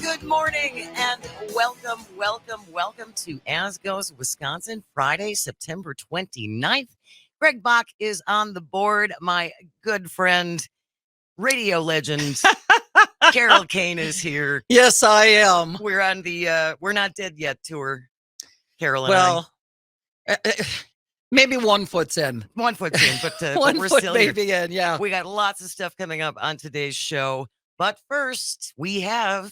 Good morning and welcome to As Goes Wisconsin, Friday, September 29th. Greg Bach is on the board. My good friend, radio legend, Carole Caine is here. Yes, I am. We're on the We're Not Dead Yet tour, Carole and Well, maybe 1 foot's in. 1 foot's in, but One we're foot still maybe here. in, yeah. We got lots of stuff coming up on today's show. But first, we have...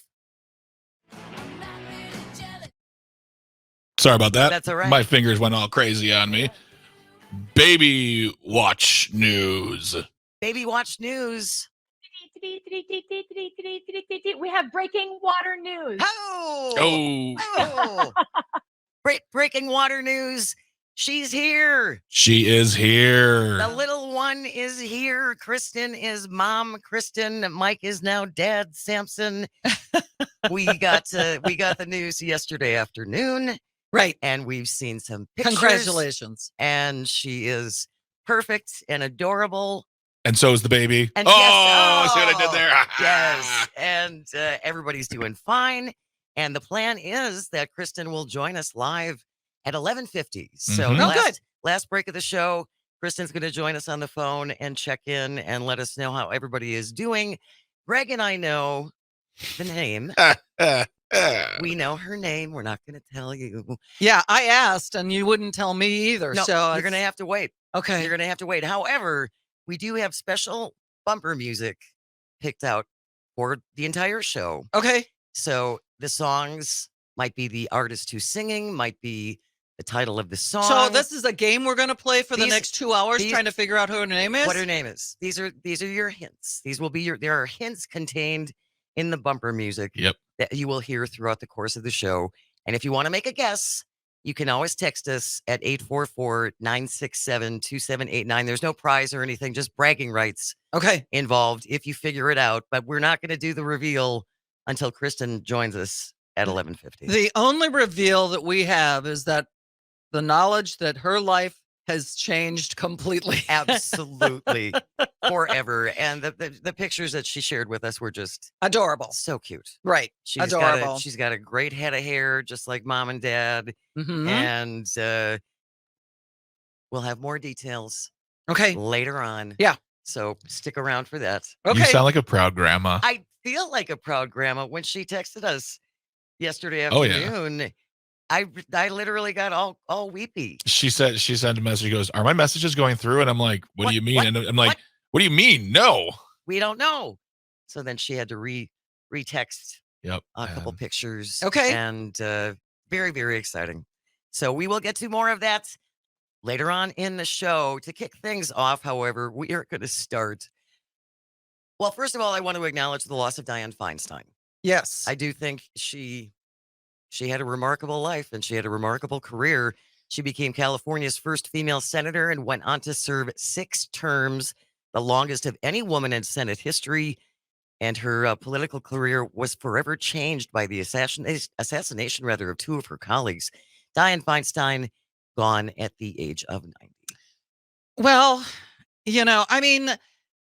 Sorry about that. That's all right. My fingers went all crazy on me. Baby watch news. Baby watch news. We have breaking water news. Oh! Breaking water news. She's here. She is here. The little one is here. Kristin is mom. Kristin. Mike is now dad. Samson. We got the news yesterday afternoon. Right. And we've seen some pictures. Congratulations. And she is perfect and adorable. And so is the baby. And see yes, what I did there? Yes. And everybody's doing fine. And the plan is that Kristin will join us live at 11:50. So last break of the show, Kristin's going to join us on the phone and check in and let us know how everybody is doing. Greg and I know the name. We know her name. We're not going to tell you. Yeah, I asked and you wouldn't tell me either. No, so you're going to have to wait. Okay. You're going to have to wait. However, we do have special bumper music picked out for the entire show. Okay. So the songs might be the artist who's singing, might be the title of the song. So this is a game we're going to play for the next 2 hours, trying to figure out who her name is? What her name is. These are your hints. These will be there are hints contained in the bumper music that you will hear throughout the course of the show. And if you want to make a guess, you can always text us at 844-967-2789. There's no prize or anything, just bragging rights involved if you figure it out. But we're not going to do the reveal until Kristin joins us at 11:50. The only reveal that we have is that the knowledge that her life has changed completely. Absolutely. Forever. And the pictures that she shared with us were just adorable. So cute. Right. Adorable. She's got a great head of hair, just like mom and dad. Mm-hmm. And we'll have more details later on. Yeah. So stick around for that. Okay. You sound like a proud grandma. I feel like a proud grandma when she texted us yesterday afternoon. Oh, yeah. I literally got all weepy. She sent a message. She goes, "Are my messages going through?" And I'm like, "What do you mean?" And I'm like, "What do you mean? No, we don't know." So then she had to retext a couple pictures. Okay. And very, very exciting. So we will get to more of that later on in the show. To kick things off, however, we are going to start. Well, first of all, I want to acknowledge the loss of Dianne Feinstein. Yes. I do think she had a remarkable life and she had a remarkable career. She became California's first female senator and went on to serve 6 terms, the longest of any woman in Senate history. And her political career was forever changed by the assassination of 2 of her colleagues. Dianne Feinstein, gone at the age of 90. Well, I mean,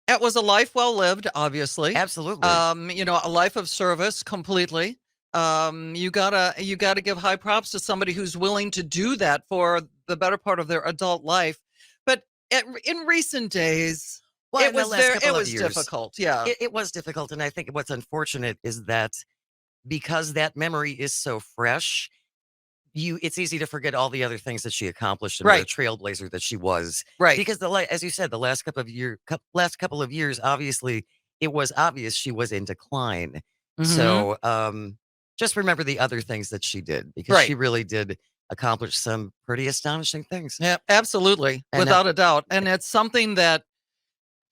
it was a life well lived, obviously. Absolutely. A life of service completely. You gotta give high props to somebody who's willing to do that for the better part of their adult life. But in recent days, it was difficult. Yeah, it was difficult. And I think what's unfortunate is that because that memory is so fresh, it's easy to forget all the other things that she accomplished and the trailblazer that she was. Right. Because as you said, the last couple of years, obviously, it was obvious she was in decline. Mm-hmm. So, just remember the other things that she did, because she really did accomplish some pretty astonishing things. Yeah, absolutely. Without a doubt. And it's something that,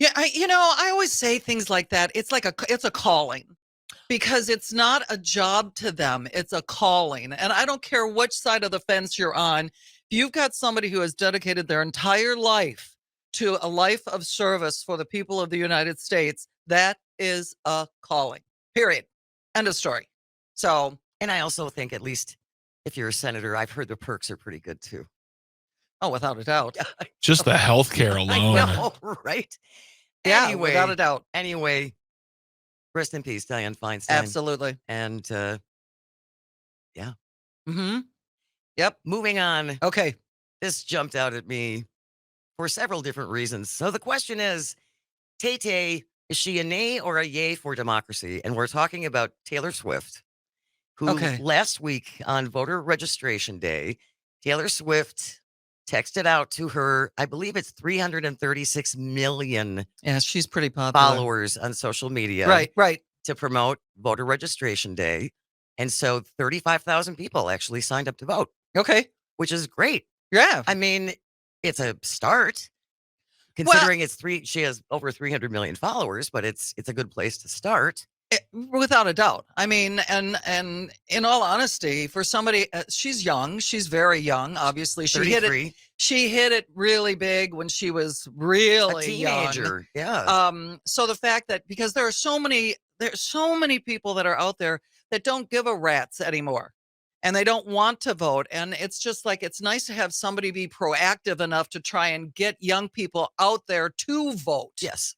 I always say things like that. It's a calling, because it's not a job to them. It's a calling. And I don't care which side of the fence you're on. If you've got somebody who has dedicated their entire life to a life of service for the people of the United States, that is a calling, period. End of story. So, and I also think, at least if you're a senator, I've heard the perks are pretty good too. Oh, without a doubt. Just the health care alone. I know, right? Yeah, anyway, without a doubt. Anyway, Rest in peace, Diane Feinstein. Absolutely. And yeah. Mm-hmm. Yep. Moving on. Okay. This jumped out at me for several different reasons. So the question is, Tay-Tay, is she a nay or a yay for democracy? And we're talking about Taylor Swift, who Okay. last week on voter registration day, Taylor Swift texted out to her, I believe it's 336 million Yeah, she's pretty popular. followers on social media. Right. To promote voter registration day. And so 35,000 people actually signed up to vote. Okay. Which is great. Yeah. I mean, it's a start. Considering she has over 300 million followers, but it's a good place to start. Without a doubt. I mean, and in all honesty, for somebody, she's young. She's very young. Obviously, she 33. hit it. She hit it really big when she was really a teenager. young. Yeah. So the fact that because there's so many people that are out there that don't give a rat's anymore, and they don't want to vote, and it's just like it's nice to have somebody be proactive enough to try and get young people out there to vote. Yes.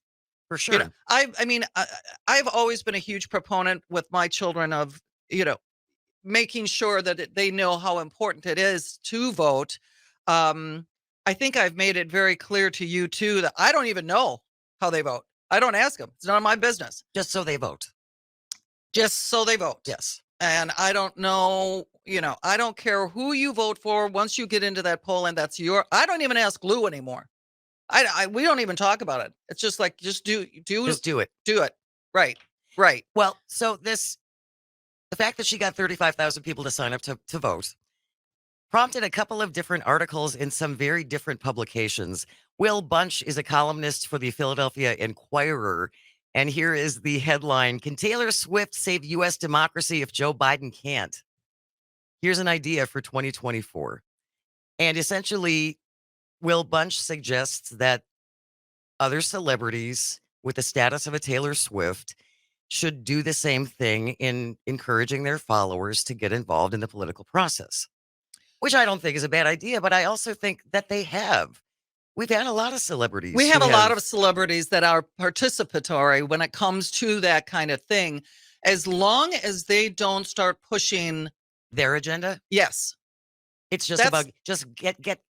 For sure. I've always been a huge proponent with my children of, making sure that they know how important it is to vote. I think I've made it very clear to you too that I don't even know how they vote. I don't ask them. It's none of my business. Just so they vote. Just so they vote. Yes. And I don't know, I don't care who you vote for. Once you get into that poll and I don't even ask Lou anymore. We don't even talk about it. It's just like, just do it. Do it. Right. Well, so the fact that she got 35,000 people to sign up to vote prompted a couple of different articles in some very different publications. Will Bunch is a columnist for the Philadelphia Inquirer. And here is the headline: Can Taylor Swift save U.S. democracy if Joe Biden can't? Here's an idea for 2024. And essentially, Will Bunch suggests that other celebrities with the status of a Taylor Swift should do the same thing in encouraging their followers to get involved in the political process, which I don't think is a bad idea, but I also think that they have. We've had a lot of celebrities. We have a lot of celebrities that are participatory when it comes to that kind of thing, as long as they don't start pushing their agenda. Yes. It's just about get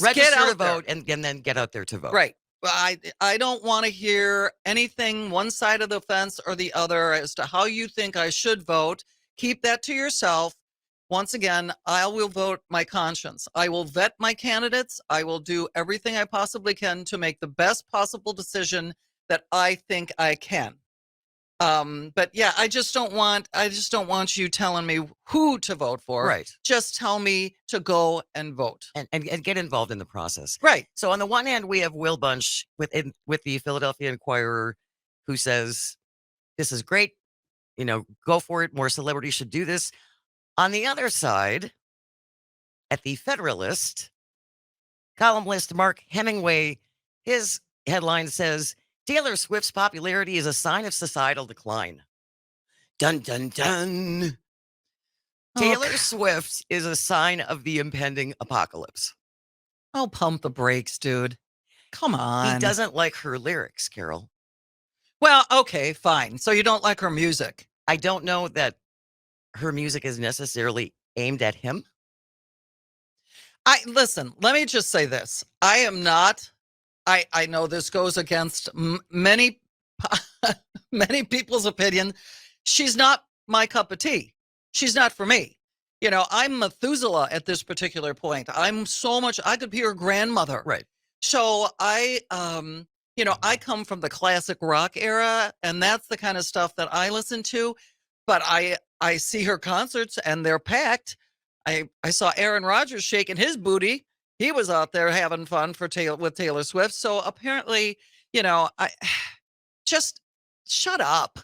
register out to vote and then get out there to vote. Right. I don't want to hear anything one side of the fence or the other as to how you think I should vote. Keep that to yourself. Once again, I will vote my conscience. I will vet my candidates. I will do everything I possibly can to make the best possible decision that I think I can. But yeah, I just don't want you telling me who to vote for. Right. Just tell me to go and vote and get involved in the process. Right. So on the one hand, we have Will Bunch with the Philadelphia Inquirer, who says this is great. Go for it. More celebrities should do this. On the other side, at the Federalist, columnist Mark Hemingway, his headline says, Taylor Swift's popularity is a sign of societal decline. Dun, dun, dun. Taylor Swift is a sign of the impending apocalypse. Oh, pump the brakes, dude. Come on. He doesn't like her lyrics, Carol. Well, okay, fine. So you don't like her music. I don't know that her music is necessarily aimed at him. Listen, let me just say this. I am not, I know this goes against many people's opinion. She's not my cup of tea. She's not for me. I'm Methuselah at this particular point. I could be her grandmother. Right. So I come from the classic rock era, and that's the kind of stuff that I listen to. But I see her concerts and they're packed. I saw Aaron Rodgers shaking his booty. He was out there having fun with Taylor Swift. So apparently, I just shut up.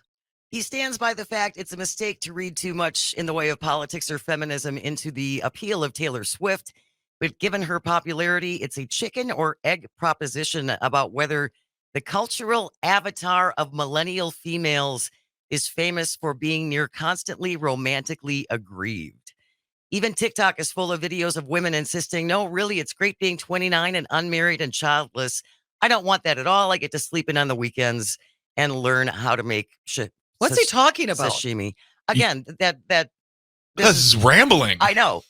He stands by the fact it's a mistake to read too much in the way of politics or feminism into the appeal of Taylor Swift. But given her popularity, it's a chicken or egg proposition about whether the cultural avatar of millennial females is famous for being near constantly romantically aggrieved. Even TikTok is full of videos of women insisting, no, really, it's great being 29 and unmarried and childless. I don't want that at all. I get to sleep in on the weekends and learn how to make What's he talking about? Sashimi. Again, this This is rambling. I know.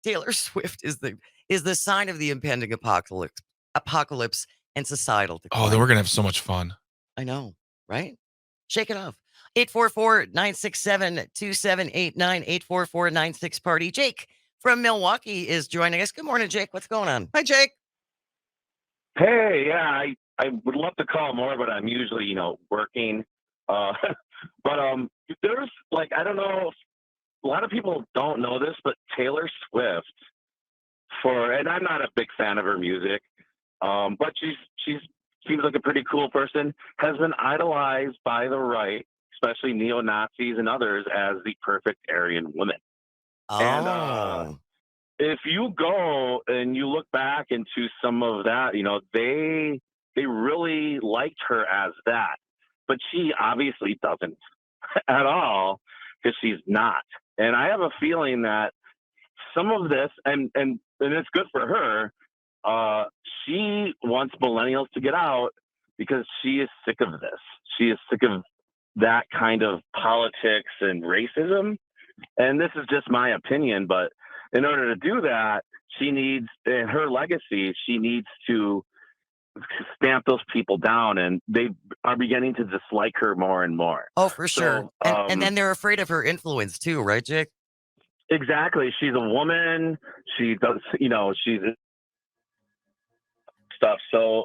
Taylor Swift is the sign of the impending apocalypse and societal decline. Oh, then we're gonna have so much fun. I know, right? Shake it off. 844-967-2789, 844-96-party. Jake from Milwaukee is joining us. Good morning, Jake. What's going on? Hi, Jake. Hey, yeah, I would love to call more, but I'm usually, working. But there's I don't know, a lot of people don't know this, but Taylor Swift, and I'm not a big fan of her music, but she's seems like a pretty cool person, has been idolized by the right, especially neo-Nazis and others, as the perfect Aryan woman. Oh. And if you go and you look back into some of that, they really liked her as that, but she obviously doesn't at all, because she's not. And I have a feeling that some of this, and it's good for her, she wants millennials to get out because she is sick of this. She is sick of that kind of politics and racism. And this is just my opinion, but in order to do that, she needs, in her legacy, she needs to stamp those people down, and they are beginning to dislike her more and more. Oh, for sure. And then they're afraid of her influence too, right, Jake? Exactly. She's a woman. She does, she's stuff. So,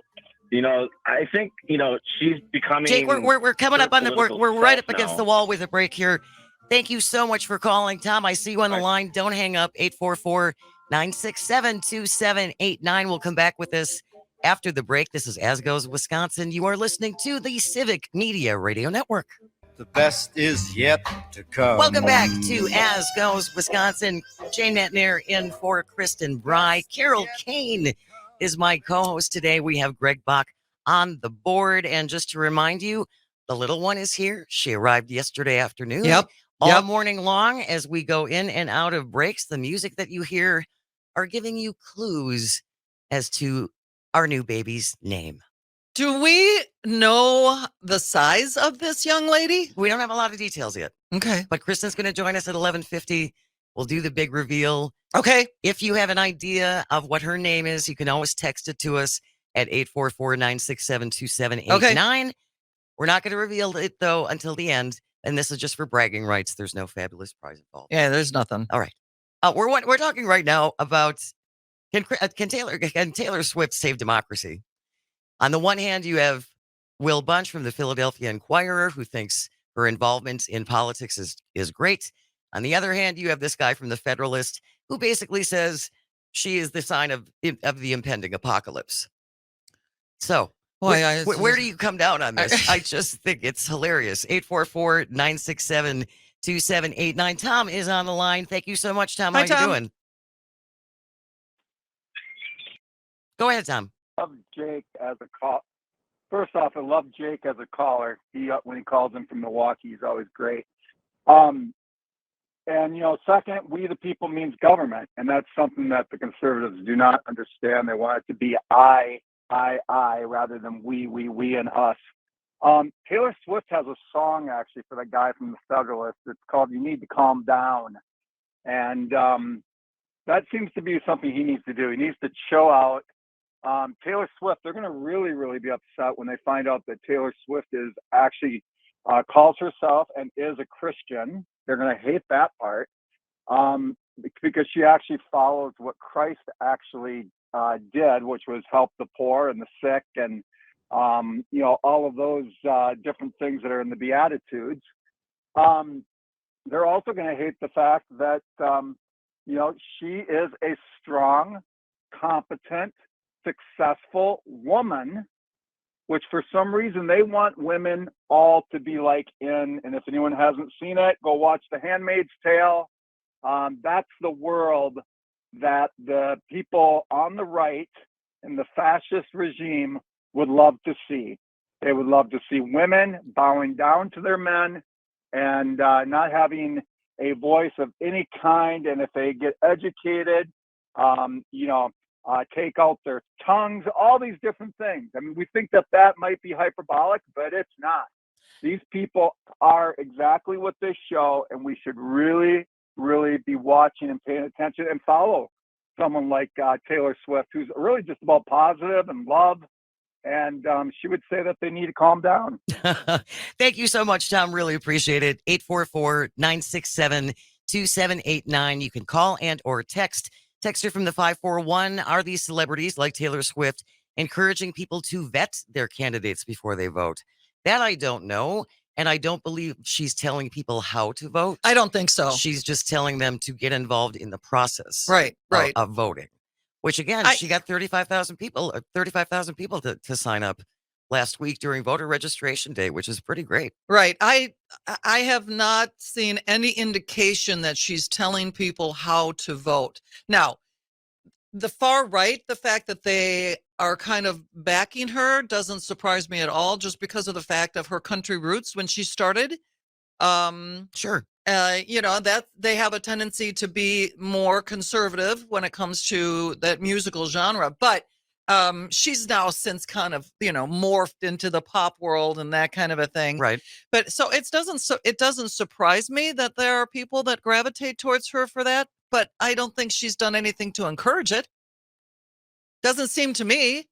I think, she's becoming. Jake, we're coming up on we're right up against now. the wall with a break here. Thank you so much for calling, Tom. I see you on the line. Don't hang up. 844-967-2789. We'll come back with this after the break. This is As Goes Wisconsin. You are listening to the Civic Media Radio Network. The best is yet to come. Welcome back to As Goes Wisconsin. Jane Metner in for Kristin Bry. Carole Caine is my co-host today. We have Greg Bach on the board. And just to remind you, the little one is here. She arrived yesterday afternoon. All morning long as we go in and out of breaks. The music that you hear are giving you clues as to our new baby's name. Do we know the size of this young lady? We don't have a lot of details yet. Okay. But Kristen's going to join us at 11:50. We'll do the big reveal. Okay. If you have an idea of what her name is, you can always text it to us at 844-967-2789. Okay. We're not going to reveal it, though, until the end. And this is just for bragging rights. There's no fabulous prize involved. Yeah, there's nothing. All right. We're talking right now about can Taylor Swift save democracy? On the one hand, you have Will Bunch from the Philadelphia Inquirer, who thinks her involvement in politics is great. On the other hand, you have this guy from the Federalist who basically says she is the sign of the impending apocalypse. So where do you come down on this? I just think it's hilarious. 844-967-2789. Tom is on the line. Thank you so much, Tom. How are you doing? Go ahead, Tom. I love Jake as a call. First off, I love Jake as a caller. When he calls in from Milwaukee, he's always great. And second, we the people means government, and that's something that the conservatives do not understand. They want it to be I rather than we and us. Taylor Swift has a song actually for the guy from the Federalist. It's called "You Need to Calm Down," and that seems to be something he needs to do. He needs to chill out. Taylor Swift, they're going to really, really be upset when they find out that Taylor Swift is actually calls herself and is a Christian. They're going to hate that part because she actually follows what Christ actually did, which was help the poor and the sick and, all of those different things that are in the Beatitudes. They're also going to hate the fact that, she is a strong, competent, successful woman, which for some reason they want women all to be like in, and if anyone hasn't seen it, go watch The Handmaid's Tale. That's the world that the people on the right and the fascist regime would love to see. They would love to see women bowing down to their men and not having a voice of any kind. And if they get educated, take out their tongues, all these different things. I mean, we think that might be hyperbolic, but it's not. These people are exactly what they show, and we should really, really be watching and paying attention and follow someone like Taylor Swift, who's really just about positive and love. And she would say that they need to calm down. Thank you so much, Tom. Really appreciate it. 844-967-2789. You can call and or text. Text her from the 541. Are these celebrities like Taylor Swift encouraging people to vet their candidates before they vote? That I don't know. And I don't believe she's telling people how to vote. I don't think so. She's just telling them to get involved in the process Right. of voting. Which again, she got 35,000 people to sign up last week during voter registration day, which is pretty great. Right. I have not seen any indication that she's telling people how to vote. Now, the far right, the fact that they are kind of backing her doesn't surprise me at all, just because of the fact of her country roots when she started. Sure. That they have a tendency to be more conservative when it comes to that musical genre, but she's now since kind of morphed into the pop world and that kind of a thing, right? But so it doesn't surprise me that there are people that gravitate towards her for that, but I don't think she's done anything to encourage it. Doesn't seem to me.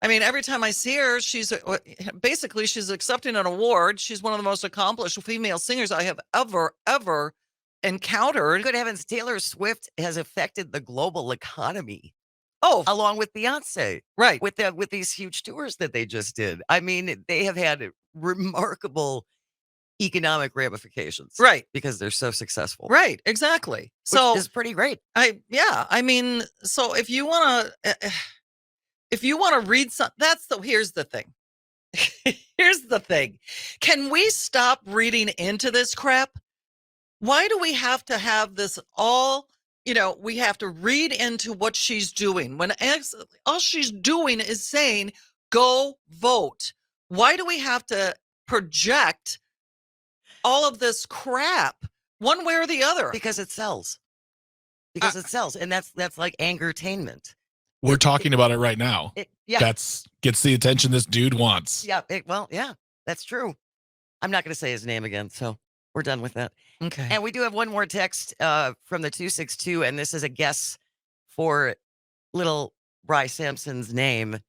I mean, every time I see her, she's accepting an award. She's one of the most accomplished female singers I have ever encountered. Good heavens, Taylor Swift has affected the global economy. Oh, along with Beyonce, right? With these huge tours that they just did. I mean, they have had remarkable economic ramifications, right? Because they're so successful, right? Exactly. So it's pretty great. I mean, so if you want to read some, here's the thing. Here's the thing. Can we stop reading into this crap? Why do we have to have this all? We have to read into what she's doing when all she's doing is saying, go vote. Why do we have to project all of this crap one way or the other? Because it sells. Because it sells. And that's like angertainment. We're talking about it right now. That's gets the attention this dude wants. Yeah. That's true. I'm not going to say his name again. So we're done with that. Okay. And we do have one more text from the 262, and this is a guess for little Bry Sampson's name.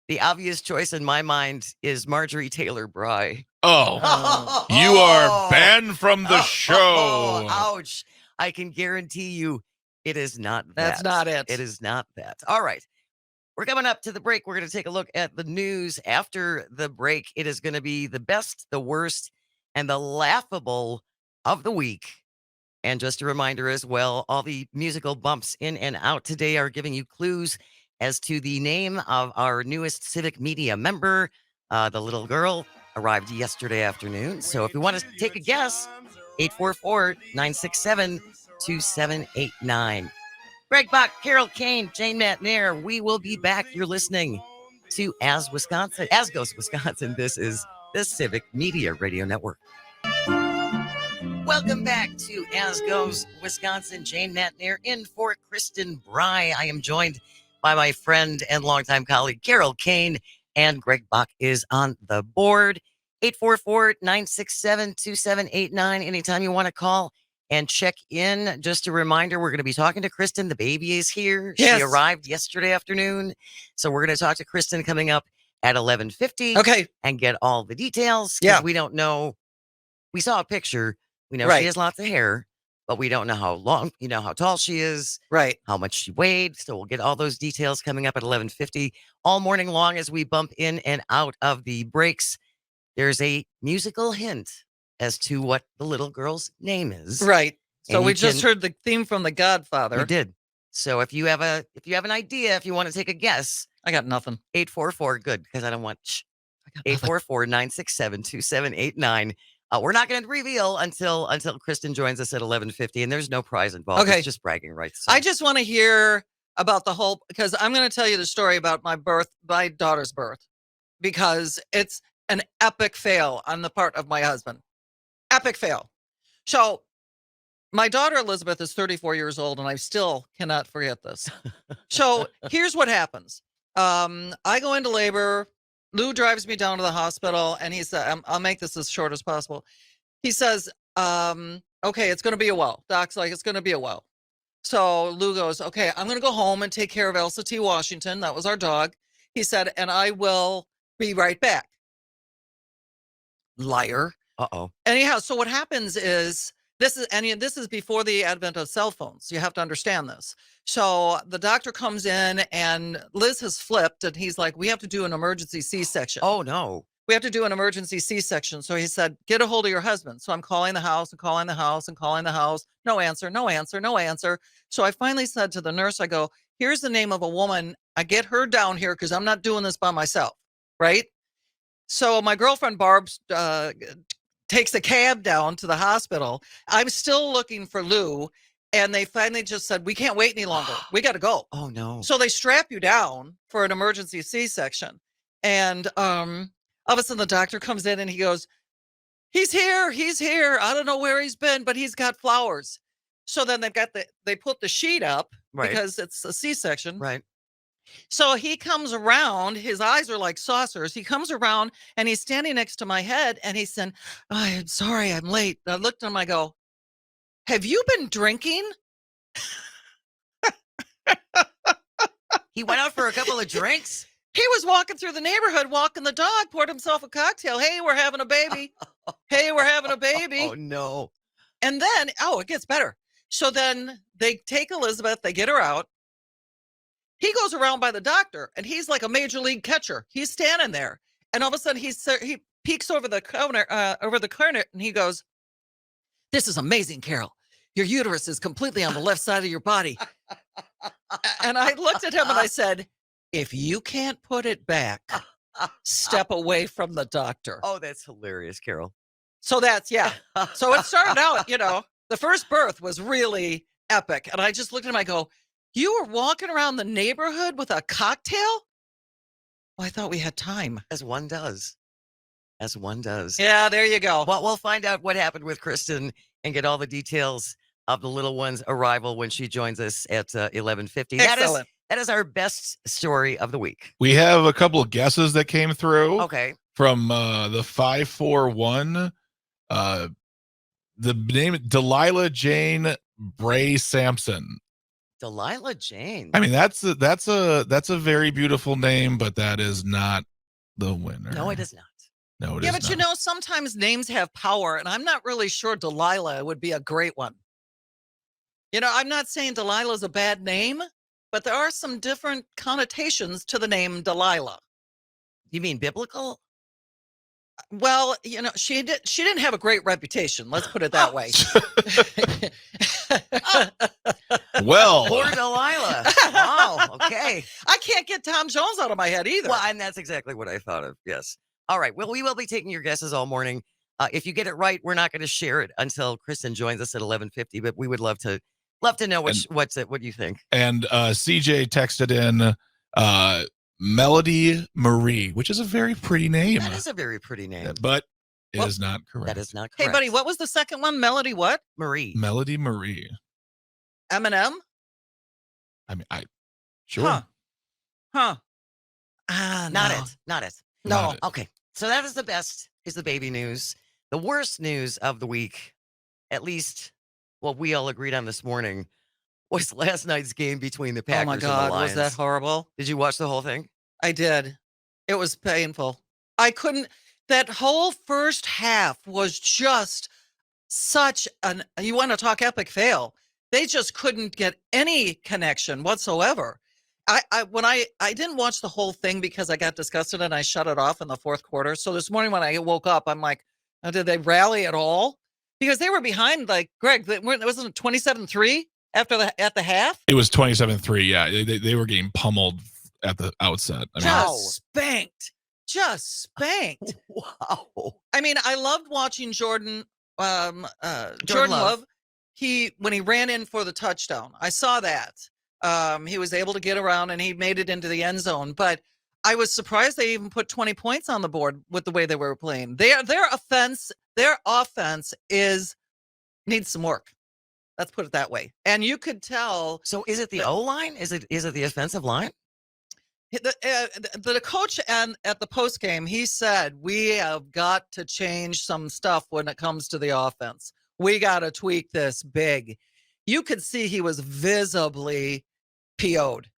The obvious choice in my mind is Marjorie Taylor Bry. Oh, you are banned from the show. Ouch. I can guarantee you it is not that. That's not it. It is not that. All right. We're coming up to the break. We're going to take a look at the news. After the break, it is going to be the best, the worst, and the laughable of the week. And just a reminder as well, all the musical bumps in and out today are giving you clues as to the name of our newest civic media member. The little girl arrived yesterday afternoon. So if you want to take a guess, 844-967-2789. Greg Bach, Carole Caine, Jane Matnair. We will be back. You're listening to As Goes Wisconsin. This is the Civic Media Radio Network. Welcome back to As Goes Wisconsin. Jane Matnair in for Kristin Bry. I am joined by my friend and longtime colleague, Carole Caine, and Greg Bach is on the board. 844-967-2789. Anytime you want to call and check in. Just a reminder, we're going to be talking to Kristin. The baby is here. Yes. She arrived yesterday afternoon. So we're going to talk to Kristin coming up at 11:50. Okay. And get all the details. Yeah. We don't know. We saw a picture. We know Right. she has lots of hair, but we don't know how long, how tall she is, Right. how much she weighed. So we'll get all those details coming up at 11:50 all morning long as we bump in and out of the breaks. There's a musical hint as to what the little girl's name is. Right. So And we you just can- heard the theme from The Godfather. You did. So if you have an idea, if you want to take a guess, I got nothing. 844, good, because I don't want I got nothing. 844-967-2789. We're not going to reveal until Kristin joins us at 11:50, and there's no prize involved. Okay. It's just bragging rights. So. I just want to hear about the whole, because I'm going to tell you the story about my daughter's birth, because it's an epic fail on the part of my husband. Epic fail. So my daughter Elizabeth is 34 years old, and I still cannot forget this. So here's what happens. I go into labor Lou drives me down to the hospital, and he said, I'll make this as short as possible. He says, okay, it's going to be a while. Doc's like, it's going to be a while. So Lou goes, okay, I'm going to go home and take care of Elsa T. Washington. That was our dog. He said, and I will be right back. Liar. Uh-oh. Anyhow, so what happens is, this is before the advent of cell phones. You have to understand this. So the doctor comes in, and Liz has flipped, and he's like, we have to do an emergency C-section. Oh, no. We have to do an emergency C-section. So he said, get a hold of your husband. So I'm calling the house and calling the house and calling the house. No answer, no answer, no answer. So I finally said to the nurse, I go, here's the name of a woman. I get her down here because I'm not doing this by myself. Right? So my girlfriend Barb takes a cab down to the hospital. I'm still looking for Lou. And they finally just said, we can't wait any longer. We got to go. Oh, no. So they strap you down for an emergency C-section. And all of a sudden the doctor comes in and he goes, he's here. I don't know where he's been, but he's got flowers. So then they put the sheet up because it's a C-section. Right. So he comes around, his eyes are like saucers. He comes around and he's standing next to my head and he said, oh, I'm sorry, I'm late. I looked at him, I go, have you been drinking? He went out for a couple of drinks? He was walking through the neighborhood, walking the dog, poured himself a cocktail. Hey, we're having a baby. Hey, we're having a baby. Oh, no. And then, it gets better. So then they take Elizabeth, they get her out. He goes around by the doctor, and he's like a major league catcher. He's standing there, and all of a sudden he peeks over the corner, and he goes, "This is amazing, Carole. Your uterus is completely on the left side of your body." And I looked at him and I said, "If you can't put it back, step away from the doctor." Oh, that's hilarious, Carole. So So it started out, the first birth was really epic. And I just looked at him, I go, you were walking around the neighborhood with a cocktail? Well, I thought we had time. As one does. Yeah, there you go. Well, we'll find out what happened with Kristin and get all the details of the little one's arrival when she joins us at 11:50. Excellent. That is our best story of the week. We have a couple of guesses that came through. Okay. From the 541. The name Delilah Jane Bray Sampson. Delilah Jane. I mean, that's a very beautiful name, but that is not the winner. No, it is not. No, it is Yeah, but not. sometimes names have power, and I'm not really sure Delilah would be a great one. I'm not saying Delilah's a bad name, but there are some different connotations to the name Delilah. You mean biblical? Well, she didn't have a great reputation. Let's put it that way. Well, Poor Delilah. Wow. Okay. I can't get Tom Jones out of my head either. Well, and that's exactly what I thought of. Yes. All right. Well, we will be taking your guesses all morning. If you get it right, we're not going to share it until Kristin joins us at 11:50. But we would love to know what you think. And CJ texted in Melody Marie, which is a very pretty name. That is a very pretty name. But it is not correct. That is not correct. Hey, buddy, what was the second one? Melody what? Marie. Melody Marie. Eminem? I mean, sure. Huh. Not No. it. Not it. No. Not it. Okay. So that is the best, is the baby news. The worst news of the week, at least what we all agreed on this morning, was last night's game between the Oh Packers my and the God, Lions. was that horrible? Did you watch the whole thing? I did. It was painful. I couldn't. That whole first half was just such an. You want to talk epic fail? They just couldn't get any connection whatsoever. When I didn't watch the whole thing because I got disgusted and I shut it off in the fourth quarter. So this morning when I woke up, I'm like, did they rally at all? Because they were behind, like Greg. It wasn't 27-3 at the half. It was 27-3. Yeah, they were getting pummeled at the outset. I mean, Just spanked. Wow. I mean, I loved watching Jordan Jordan Love. When he ran in for the touchdown. I saw that. He was able to get around and he made it into the end zone. But I was surprised they even put 20 points on the board with the way they were playing. Their offense needs some work. Let's put it that way. And you could tell. So is it the O line? Is it the offensive line? The coach and at the post game, he said, we have got to change some stuff when it comes to the offense. We got to tweak this big. You could see he was visibly PO'd.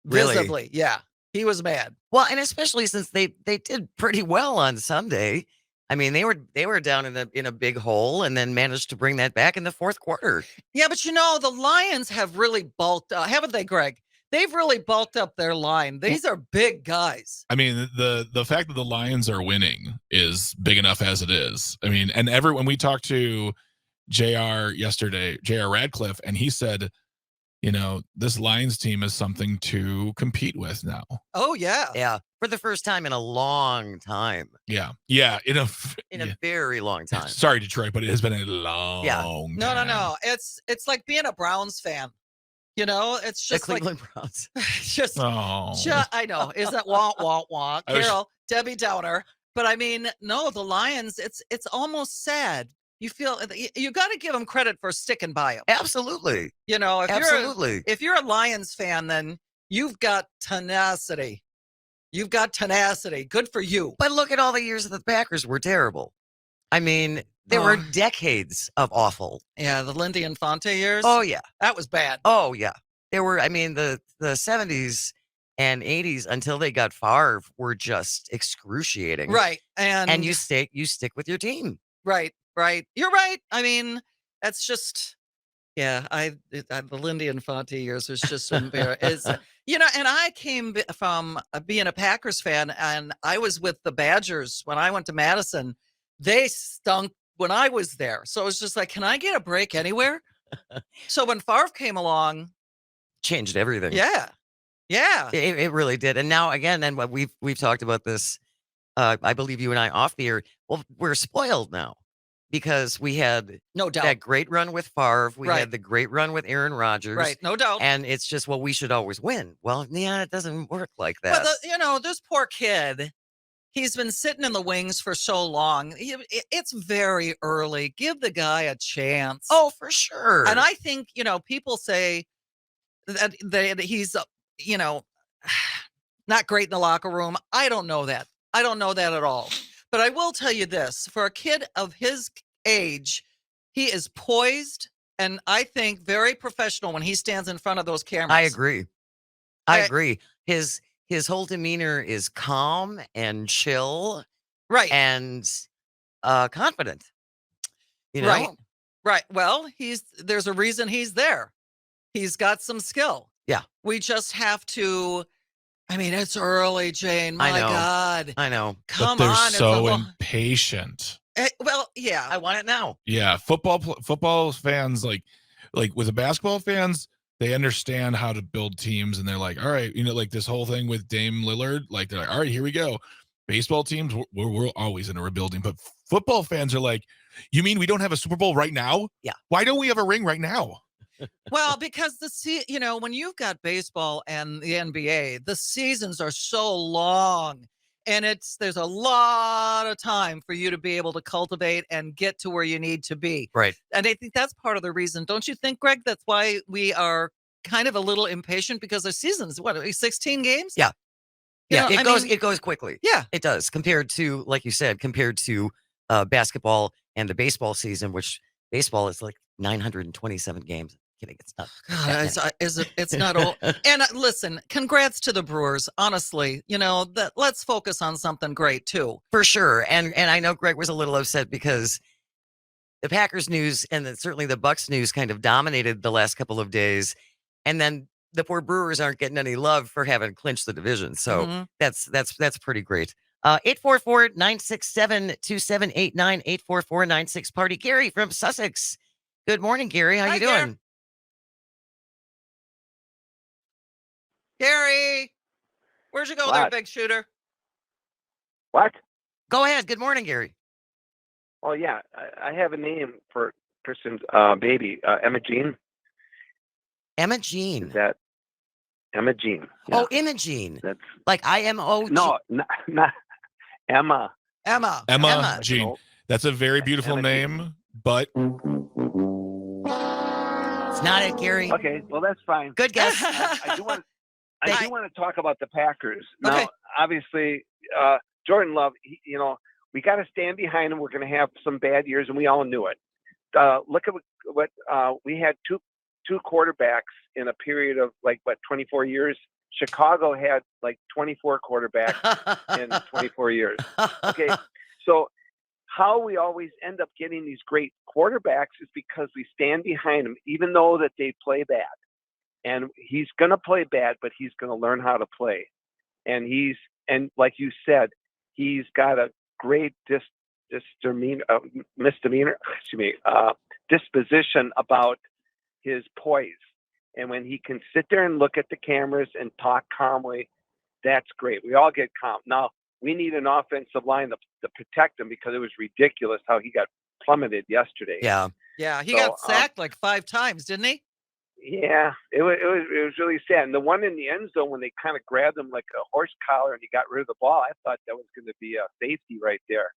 Really? Visibly. Yeah. He was mad. Well, and especially since they did pretty well on Sunday. I mean, they were down in a big hole and then managed to bring that back in the fourth quarter. Yeah, but the Lions have really bulked up, haven't they, Greg? They've really bulked up their line. These are big guys. I mean, the fact that the Lions are winning is big enough as it is. I mean, and when we talked to JR yesterday, JR Radcliffe, and he said, this Lions team is something to compete with now. Oh, yeah. Yeah. For the first time in a long time. Yeah. Yeah. In a very long time. Sorry, Detroit, but it has been a long time. No. It's like being a Browns fan. It's just the Cleveland Browns. I know. Is that wah? Carol, Debbie Downer. But I mean, no, the Lions, it's almost sad. You feel you got to give them credit for sticking by them. Absolutely. If you're a Lions fan, then you've got tenacity. Good for you. But look at all the years that the Packers were terrible. I mean, there were decades of awful. Yeah, the Lindy Infante years. Oh, yeah. That was bad. Oh, yeah. There were, I mean, the 70s and 80s until they got Favre were just excruciating. Right. And you stick with your team. Right. You're right. I mean, that's just, the Lindy Infante years was just embarrassing. And I came from being a Packers fan, and I was with the Badgers when I went to Madison. They stunk when I was there. So it was just like, can I get a break anywhere? So when Favre came along, changed everything. Yeah. It really did. And now again, and what we've talked about this, I believe you and I off the air. Well, we're spoiled now because we had no doubt that great run with Favre. We had the great run with Aaron Rodgers. Right, no doubt. And it's just, we should always win. Well, yeah, it doesn't work like that. But this poor kid, he's been sitting in the wings for so long. It's very early. Give the guy a chance. Oh, for sure. And I think, people say that he's, not great in the locker room. I don't know that. I don't know that at all. But I will tell you this. For a kid of his age, he is poised and I think very professional when he stands in front of those cameras. I agree. His whole demeanor is calm and chill, right, and confident. Right. Well, there's a reason he's there. He's got some skill. Yeah. We just have to. I mean, it's early, Jane. My God. I know. Come but they're on. so impatient. Well, yeah. I want it now. Yeah. Football fans, like with the basketball fans, they understand how to build teams, and they're like, all right, like this whole thing with Dame Lillard, like they're like, all right, here we go. Baseball teams, we're always in a rebuilding, but football fans are like, you mean we don't have a Super Bowl right now? Yeah. Why don't we have a ring right now? Well, because when you've got baseball and the NBA, the seasons are so long, and there's a lot of time for you to be able to cultivate and get to where you need to be. Right. And I think that's part of the reason. Don't you think, Greg? That's why we are kind of a little impatient, because the season's 16 games? Yeah. It goes quickly. Yeah. It does, compared to, like you said, basketball and the baseball season, which baseball is like 927 games. Kidding, it's not. God, it's not all. And listen, congrats to the Brewers. Honestly, let's focus on something great too. For sure. And I know Greg was a little upset because the Packers news and certainly the Bucks news kind of dominated the last couple of days, and then the poor Brewers aren't getting any love for having clinched the division. So that's pretty great. 844-967-2789, 844-96-party. Gary from Sussex. Good morning, Gary. How you doing? Gary, where'd you go there, big shooter? What? Go ahead. Good morning, Gary. Oh, yeah. I have a name for Kristen's baby, Emma Jean. Emma Jean. Is that Emma Jean? Yeah. Oh, Imogene. That's like IMO. No, not Emma. Emma Jean. That's a very beautiful name, but it's not it, Gary. Okay, well, that's fine. Good guess. I do want I do want to talk about the Packers. Okay. Now, obviously, Jordan Love, we got to stand behind him. We're going to have some bad years, and we all knew it. Look at what we had two quarterbacks in a period of 24 years. Chicago had 24 quarterbacks in 24 years. Okay, so how we always end up getting these great quarterbacks is because we stand behind them, even though that they play bad. And he's going to play bad, but he's going to learn how to play. And like you said, he's got a great disposition about his poise. And when he can sit there and look at the cameras and talk calmly, that's great. We all get calm. Now, we need an offensive line to protect him, because it was ridiculous how he got plummeted yesterday. Yeah. Yeah, he got sacked 5 times, didn't he? Yeah, it was really sad. And the one in the end zone, when they kind of grabbed him like a horse collar and he got rid of the ball, I thought that was going to be a safety right there.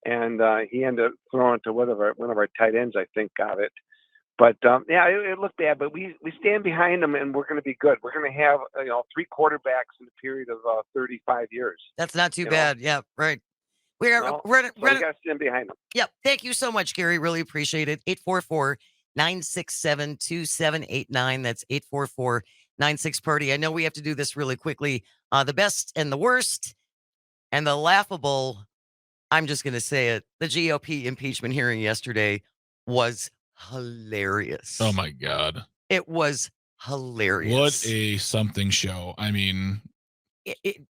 And he ended up throwing to one of our tight ends, I think, got it. But it looked bad. But we stand behind him, and we're going to be good. We're going to have 3 quarterbacks in a period of 35 years. That's not too bad. Yeah, right. We got to stand behind them. Yep. Thank you so much, Gary. Really appreciate it. 844-967-2789. That's 844-96-PARTY. I know we have to do this really quickly. The best and the worst and the laughable, I'm just going to say it. The GOP impeachment hearing yesterday was hilarious. Oh, my God. It was hilarious. What a something show. I mean, the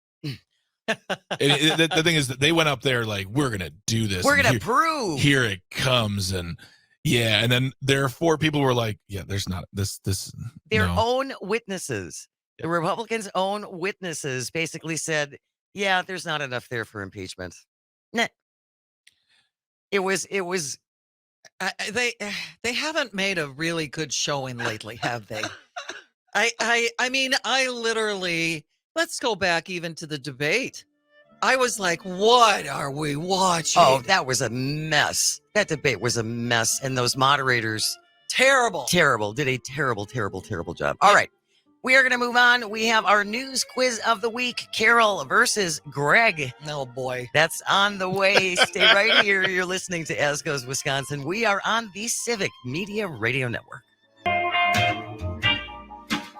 thing is that they went up there we're going to do this. We're going to prove. Here it comes. And yeah. And then there are 4 people who were like, yeah, there's not this. Their own witnesses. Yep. The Republicans' own witnesses basically said, yeah, there's not enough there for impeachment. Nah. It was they haven't made a really good showing lately, have they? I mean, I literally, let's go back even to the debate. I was like, what are we watching? Oh, that was a mess. That debate was a mess. And those moderators, terrible, did a terrible job. All right. We are going to move on. We have our news quiz of the week. Carole versus Greg. Oh, boy. That's on the way. Stay right here. You're listening to As Goes Wisconsin. We are on the Civic Media Radio Network.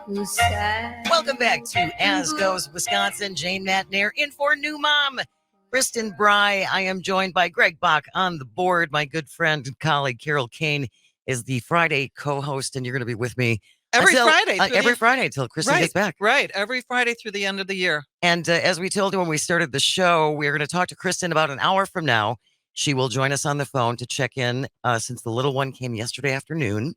Welcome back to As Goes Wisconsin. Jane Matnair in for new mom, Kristin Bry. I am joined by Greg Bach on the board. My good friend and colleague Carole Caine is the Friday co-host, and you're going to be with me every Friday until Kristin gets back. Right, every Friday through the end of the year. And as we told you when we started the show, we're going to talk to Kristin about an hour from now. She will join us on the phone to check in since the little one came yesterday afternoon.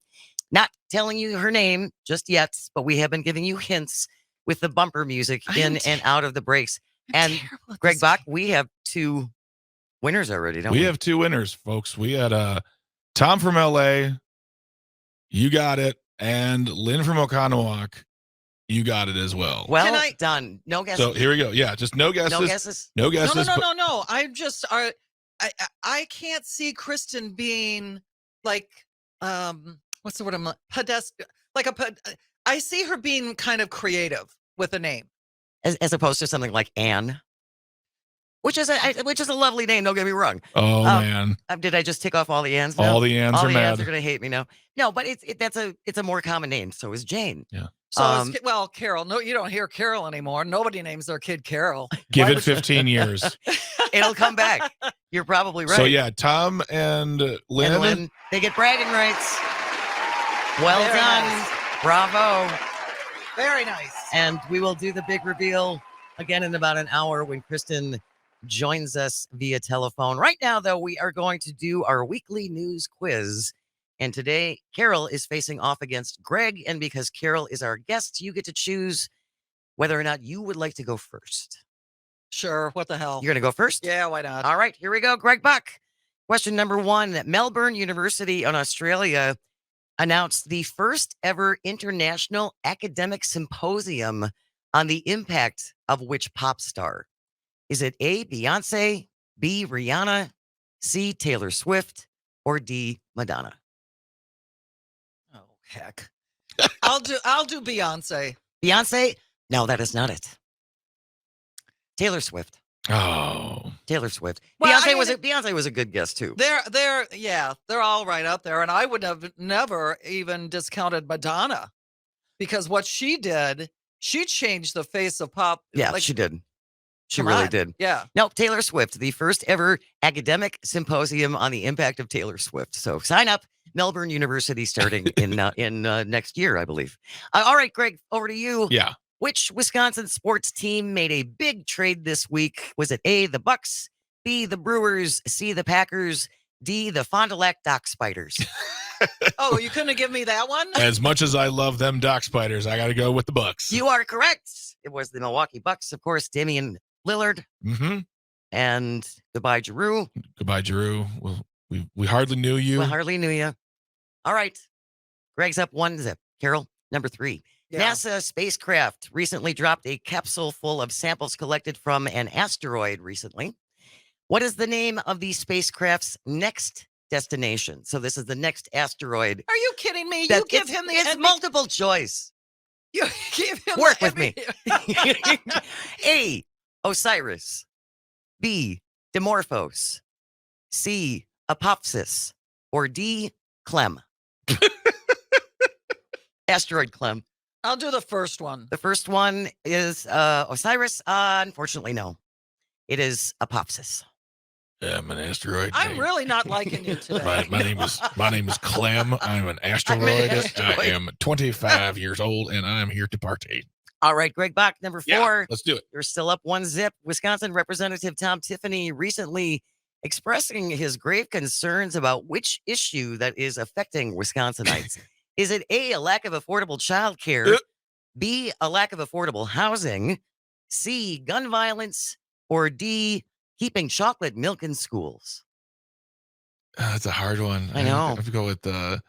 Not telling you her name just yet, but we have been giving you hints with the bumper music in and out of the breaks. And Greg Bach, we have 2 winners already, don't we? We have 2 winners, folks. We had Tom from LA. You got it. And Lynn from Oconomowoc, you got it as well. Well done. No guesses. So here we go. Yeah, just no guesses. No guesses. No guesses. No. I'm just I can't see Kristin being what's the word? I see her being kind of creative with a name, as opposed to something like Anne, which is a lovely name. Don't get me wrong. Oh man, did I just tick off all the Anns? Now? All the Anns are mad. Anns are going to hate me now. No, but it's a more common name. So is Jane. Yeah. So Carole. No, you don't hear Carole anymore. Nobody names their kid Carole. Give it 15 years. It'll come back. You're probably right. So yeah, Tom and Lynn, they get bragging rights. Well Very done. Nice. Bravo. Very nice. And we will do the big reveal again in about an hour when Kristin joins us via telephone. Right now, though, we are going to do our weekly news quiz. And today, Carole is facing off against Greg. And because Carole is our guest, you get to choose whether or not you would like to go first. Sure. What the hell? You're going to go first? Yeah, why not? All right, here we go. Greg Buck. Question number 1. Melbourne University in Australia announced the first ever international academic symposium on the impact of which pop star? Is it A, Beyonce, B, Rihanna, C, Taylor Swift, or D, Madonna? Oh, heck. I'll do Beyonce. Beyonce? No, that is not it. Taylor Swift. Oh, Taylor Swift. Well, I Beyonce was a good guess too. They're all right up there. And I would have never even discounted Madonna because what she did, she changed the face of pop. Yeah, like, she did. She come really on. did. Yeah. No, Taylor Swift, the first ever academic symposium on the impact of Taylor Swift. So sign up, Melbourne University, starting in next year, I believe. All right, Greg, over to you. yeah. Which Wisconsin sports team made a big trade this week? Was it A, the Bucks, B, the Brewers, C, the Packers, D, the Fond du Lac Dock Spiders? Oh, you couldn't have given me that one? As much as I love them Dock Spiders, I got to go with the Bucks. You are correct. It was the Milwaukee Bucks, of course, Damian Lillard, Mm-hmm. and goodbye, Giroux. Goodbye, Drew. Well, we hardly knew you. We hardly knew you. All right. Greg's up 1-0. Carol, number 3. Yeah. NASA spacecraft recently dropped a capsule full of samples collected from an asteroid recently. What is the name of the spacecraft's next destination? So this is the next asteroid. Are you kidding me? That- You give it's- him the It's multiple choice. You give him Work the with me. A, Osiris. B, Dimorphos. C, Apophis. Or D, Clem. Asteroid Clem. I'll do the first one. The first one is Osiris. Unfortunately, no. It is Apophis. Yeah, I'm an asteroid. I'm really not liking you today. My name is Clem. I'm an asteroid. asteroid. I am 25 years old, and I'm here to partake. All right, Greg Bach, number 4. Yeah, let's do it. You're still up 1-0. Wisconsin Representative Tom Tiffany recently expressing his grave concerns about which issue that is affecting Wisconsinites. Is it A, a lack of affordable childcare, B, a lack of affordable housing, C, gun violence, or D, keeping chocolate milk in schools? That's a hard one. I know. I have to go with the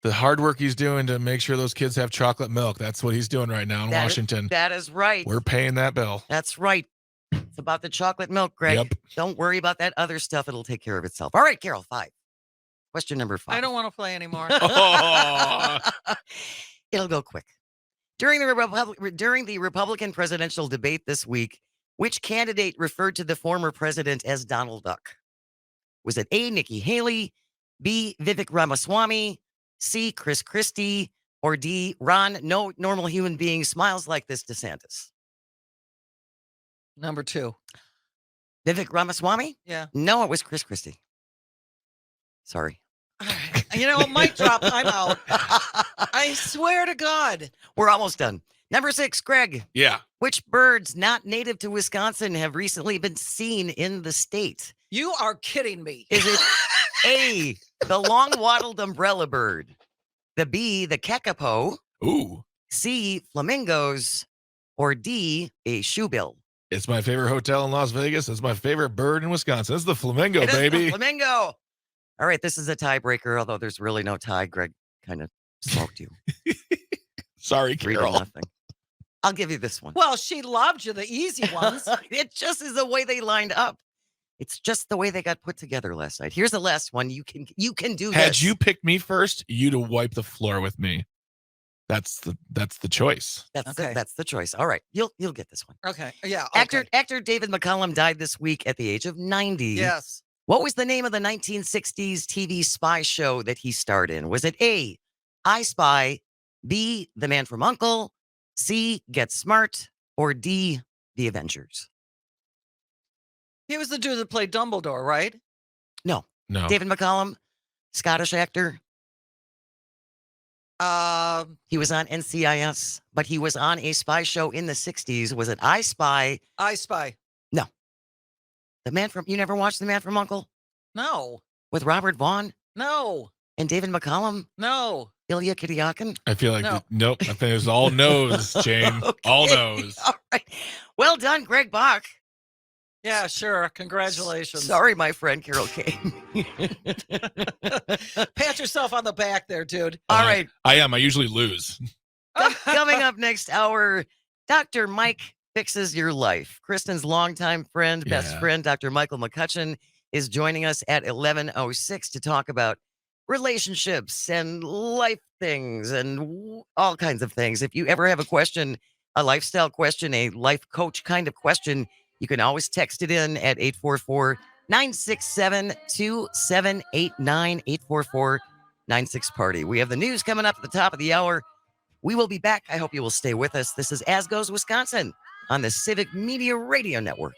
hard work he's doing to make sure those kids have chocolate milk. That's what he's doing right now in Washington. That is right. We're paying that bill. That's right. It's about the chocolate milk, Greg. Yep. Don't worry about that other stuff. It'll take care of itself. All right, Carol, 5. Question number 5. I don't want to play anymore. Oh. It'll go quick. During the Republican presidential debate this week, which candidate referred to the former president as Donald Duck? Was it A, Nikki Haley, B, Vivek Ramaswamy, C, Chris Christie, or D, Ron, no normal human being smiles like this DeSantis? Number 2. Vivek Ramaswamy? Yeah. No, it was Chris Christie. Sorry. You know, mic drop. I'm out. I swear to God. We're almost done. Number 6, Greg. Yeah. Which birds not native to Wisconsin have recently been seen in the state? You are kidding me. Is it A, the long-wattled umbrella bird, the B, the kakapo, Ooh. C, flamingos, or D, a shoebill? It's my favorite hotel in Las Vegas. It's my favorite bird in Wisconsin. It's the flamingo, It is the baby. flamingo. All right, this is a tiebreaker, although there's really no tie. Greg kind of smoked you. Sorry, 3-0. Carol. I'll give you this one. Well, she lobbed you the easy ones. It just is the way they lined up. It's just the way they got put together last night. Here's the last one. You can do Had this. you picked me first, you'd have wiped the floor with me. That's the choice. That's the choice. All right, you'll get this one. Okay. Yeah. Actor David McCollum died this week at the age of 90. Yes. What was the name of the 1960s TV spy show that he starred in? Was it A, I Spy, B, The Man from U.N.C.L.E., C, Get Smart, or D, The Avengers? He was the dude that played Dumbledore, right? No. No. David McCollum, Scottish actor. He was on NCIS, but he was on a spy show in the 60s. Was it I Spy? I Spy. You never watched The Man from U.N.C.L.E. No. with Robert Vaughn No. and David McCollum? No. Ilya Kuryakin? I feel like No. nope. I think it was all no's, Jane. All Okay. no's. All right. Well done, Greg Bach. Yeah, sure. Congratulations. Sorry, my friend Carole Caine. Pat yourself on the back there, dude. All right. I am. I usually lose. Coming up next hour, Dr. Mike fixes your life. Kristin's longtime friend, best Yeah. friend, Dr. Michael McCutcheon, is joining us at 11:06 to talk about relationships and life things and all kinds of things. If you ever have a question a lifestyle question, a life coach kind of question, you can always text it in at 844-967-2789, 844-96-PARTY. We have the news coming up at the top of the hour. We will be back. I hope you will stay with us. This is As Goes Wisconsin on the Civic Media Radio Network.